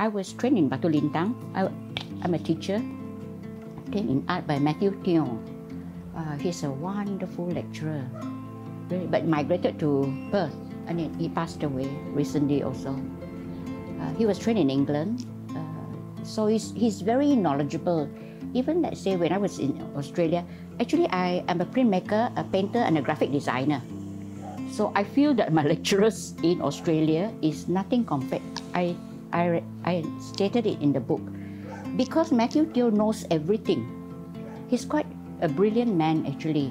I was trained in Batu Lintang. I'm a teacher, trained in art by Matthew Tai. He's a wonderful lecturer, but migrated to Perth, and he passed away recently also. He was trained in England, so he's very knowledgeable. Even let's say when I was in Australia, actually I am a printmaker, a painter, and a graphic designer. So I feel that my lecturers in Australia is nothing compared. I stated it in the book. Because Matthew Tai knows everything. He's quite a brilliant man actually.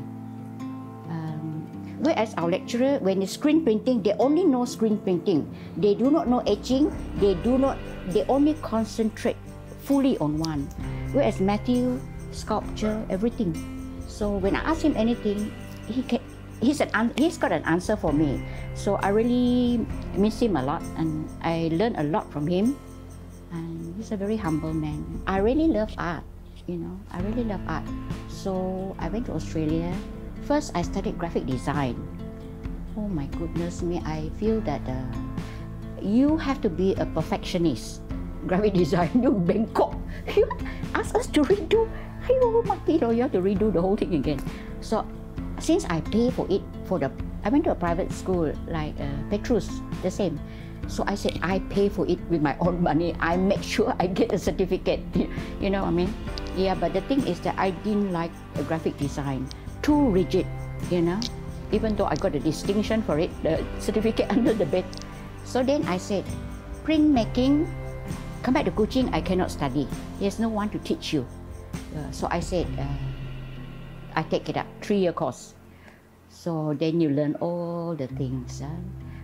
Whereas our lecturer, when it's screen printing, they only know screen printing. They do not know etching. They only concentrate fully on one. Whereas Matthew, sculpture, everything. So when I ask him anything, he's got an answer for me. So I really miss him a lot, and I learned a lot from him. And he's a very humble man. I really love art, I really love art. So I went to Australia. First, I studied graphic design. Oh my goodness me, I feel that you have to be a perfectionist. Graphic design, you Bangkok, you ask us to redo. You have to redo the whole thing again. So since I pay for it, I went to a private school like PETRONAS, the same. So I said, I pay for it with my own money. I make sure I get a certificate. You know what I mean? Yeah, but the thing is that I didn't like the graphic design. Too rigid, even though I got a distinction for it, the certificate under the bed. So then I said, printmaking, come back to Kuching, I cannot study. There's no one to teach you. So I said, I take it up, 3-year course. So then you learn all the things.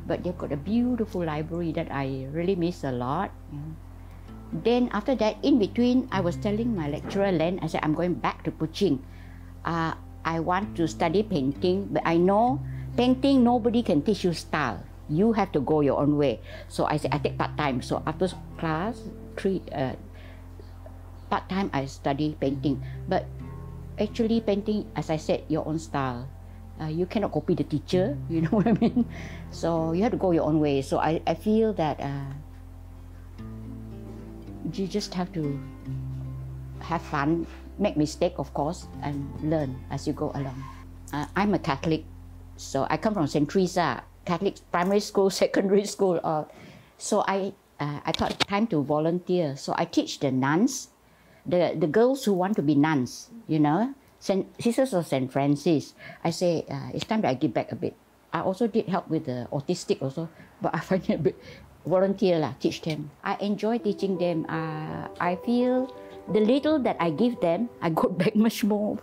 But they've got a beautiful library that I really miss a lot. Then after that, in between, I was telling my lecturer Len, I said, I'm going back to Kuching. I want to study painting, but I know painting, nobody can teach you style. You have to go your own way. So I said, I take part-time. So after class, part-time, I study painting. But actually painting, as I said, your own style. You cannot copy the teacher, you know what I mean? So you have to go your own way. So I feel that you just have to have fun, make mistake, of course, and learn as you go along. I'm a Catholic, so I come from St. Teresa, Catholic primary school, secondary school. So I thought time to volunteer. So I teach the nuns, the girls who want to be nuns, Sisters of St. Francis. I say, it's time that I give back a bit. I also did help with the autistic also, but I find it a bit volunteer, teach them. I enjoy teaching them. I feel the little that I give them, I got back much more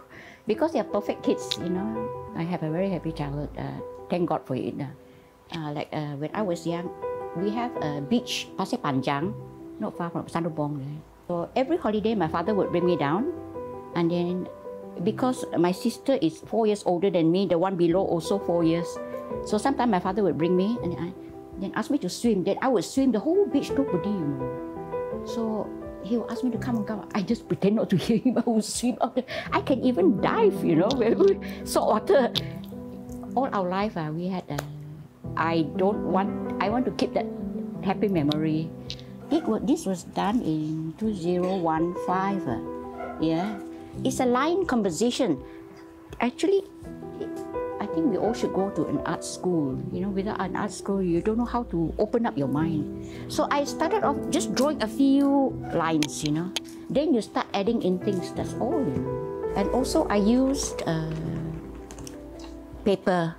because they are perfect kids, I have a very happy childhood. Thank God for it. When I was young, we have a beach, Pasir Panjang, not far from Sanubong. So every holiday, my father would bring me down, and then because my sister is 4 years older than me, the one below also 4 years. So sometimes my father would bring me and then ask me to swim. Then I would swim the whole beach, nobody, So he would ask me to come and come. I just pretend not to hear him. I would swim out there. I can even dive, salt water. All our life, we had. I want to keep that happy memory. This was done in 2015. Yeah, it's a line composition. Actually, I think we all should go to an art school. Without an art school, you don't know how to open up your mind. So I started off just drawing a few lines, Then you start adding in things, that's all, And also I used paper,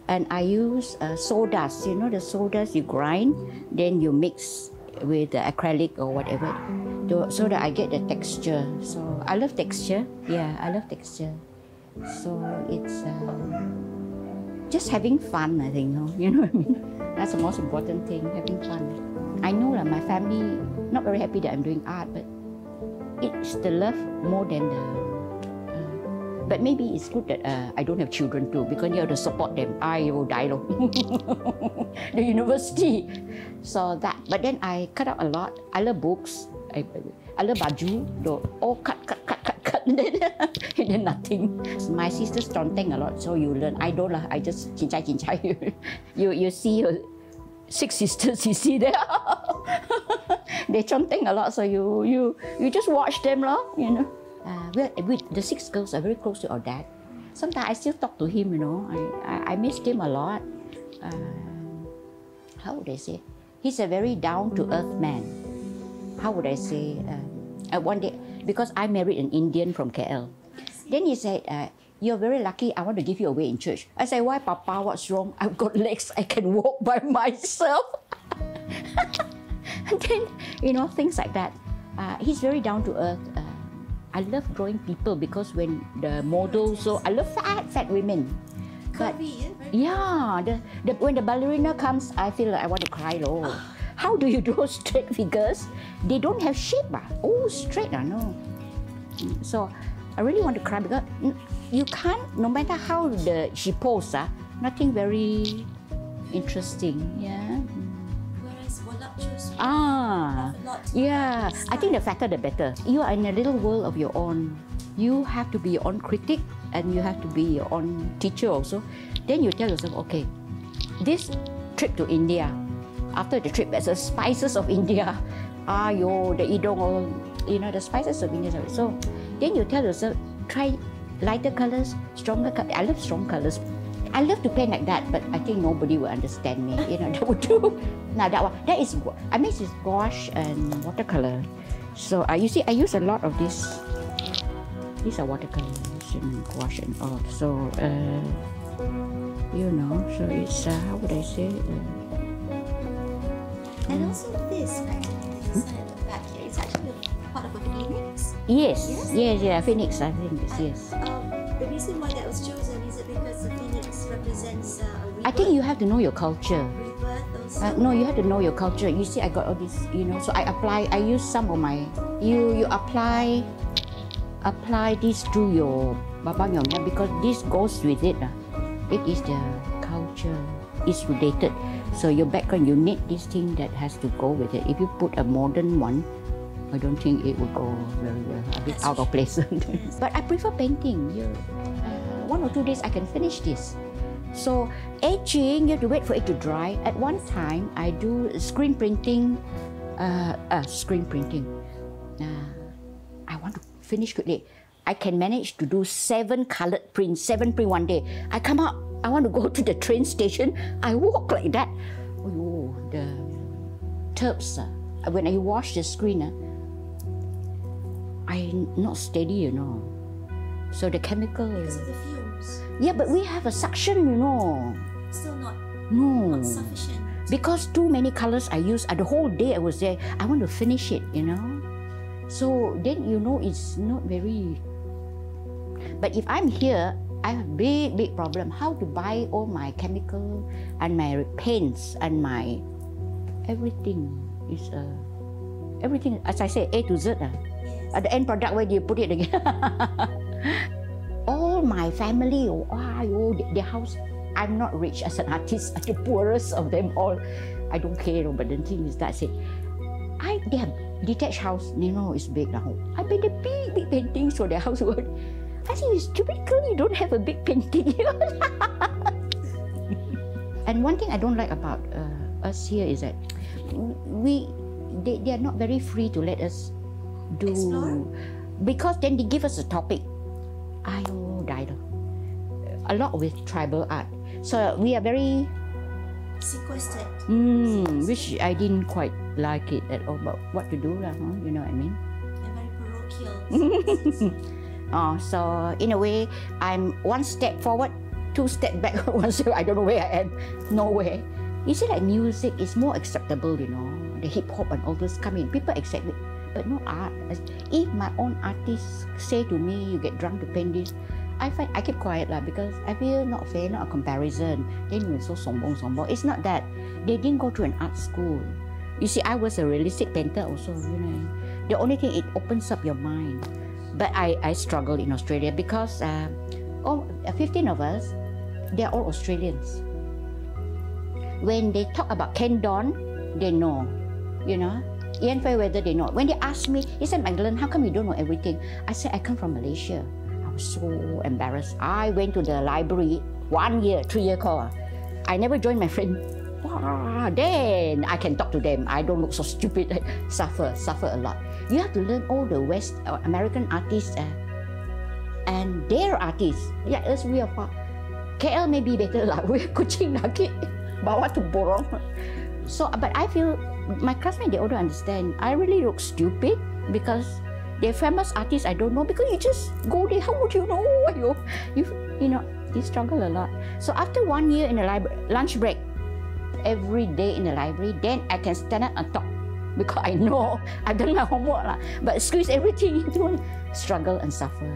and I used sodas, the sodas you grind, then you mix with the acrylic or whatever, so that I get the texture. So I love texture. Yeah, I love texture. So it's just having fun, I think. You know what I mean? That's the most important thing, having fun. I know that my family not very happy that I'm doing art, but it's the love more than the. But maybe it's good that I don't have children too, because you have to support them. I will die the university. So that, but then I cut out a lot. I love books. I love baju. All cut. And then nothing. My sisters tonteng a lot, so you learn. I don't lah. I just cincai. You see your 6 sisters. You see there. They conteng a lot, so you just watch them, you know. The 6 girls are very close to our dad. Sometimes I still talk to him, you know. I missed him a lot. How would I say? He's a very down-to-earth man. How would I say? One day, because I married an Indian from KL, then he said, "You're very lucky. I want to give you away in church." I said, "Why, Papa? What's wrong? I've got legs. I can walk by myself." And then, you know, things like that. He's very down-to-earth. I love drawing people because when the models, so I love fat women. But yeah, when the ballerina comes, I feel like I want to cry. How do you draw straight figures? They don't have shape. Straight. No. So I really want to cry because you can't, no matter how she poses, nothing very interesting. Yeah. Whereas voluptuous. Yeah. I think the fatter the better. You are in a little world of your own. You have to be your own critic and you have to be your own teacher also. Then you tell yourself, okay, this trip to India, after the trip, there's the spices of India. The idong, all, you know, the spices of India. So then you tell yourself, try lighter colors, stronger colors. I love strong colors. I love to paint like that, but I think nobody will understand me. You know, that would do. Now that is, I mix with gouache and watercolor. So you see, I use a lot of this. These are watercolors and gouache and all. So you know, so it's how would I say? And also this, right? The design at the back here, it's actually part of a phoenix. Yes, phoenix. I think yes. The reason why that was chosen is it because the phoenix represents a rebirth? I think you have to know your culture. Rebirth also. No, you have to know your culture. You see, I got all this, you know. So I use some of my. You apply this to your babang yom because this goes with it. It is the culture. It's related. So your background, you need this thing that has to go with it. If you put a modern one, I don't think it will go very well. A bit out of place. But I prefer painting. 1 or 2 days I can finish this. So etching, you have to wait for it to dry. At one time, I do screen printing. I want to finish quickly. I can manage to do 7 colored prints, 7 print one day. I come out, I want to go to the train station. I walk like that. Oh, the terps. When I wash the screen, I'm not steady, you know. So the chemical. Because of the fumes. Yeah, but we have a suction, you know. Still not. No. Not sufficient. Because too many colors I use. The whole day I was there. I want to finish it, you know. So then you know it's not very. But if I'm here, I have a big problem. How to buy all my chemical and my paints and my everything is everything. As I say, A to Z. Yes. At the end product, where do you put it again? All my family, their house. I'm not rich as an artist. I'm the poorest of them all. I don't care. But the thing is that I say, they have detached house. You know, it's big now. I paint a big paintings for their house. I think it's typical you don't have a big painting. And one thing I don't like about us here is that they are not very free to let us do. Explore? Because then they give us a topic. Died. A lot with tribal art. So we are very Sequestered. which I didn't quite like it at all. But what to do, you know what I mean? And very parochial. So in a way, I'm 1 step forward, 2 steps back. I don't know where I am. Nowhere. You see, like music is more acceptable, you know. The hip hop and all this come in. People accept it, but no art. If my own artists say to me, "You get drunk to paint this," I keep quiet because I feel not fair, not a comparison. Then you're so sombong. It's not that. They didn't go to an art school. You see, I was a realistic painter also, you know. The only thing, it opens up your mind. But I struggled in Australia because 15 of us, they're all Australians. When they talk about Ken Don, they know, you know. Ian Fairweather, they know. When they ask me, he said, "Magdalene, how come you don't know everything?" I said, "I come from Malaysia." I was so embarrassed. I went to the library 1 year, 3-year course. I never joined my friend. Then I can talk to them. I don't look so stupid. I suffer a lot. You have to learn all the American artists and their artists. Yeah, as we are KL may be better lah. We're kucing lagi bawa tu borong. So, but I feel my classmates, they don't understand. I really look stupid because they're famous artists. I don't know because you just go there. How would you know? You know, you struggle a lot. So after 1 year in the library, lunch break, every day in the library, then I can stand up and talk because I know I've done my homework lah. But squeeze everything into struggle and suffer.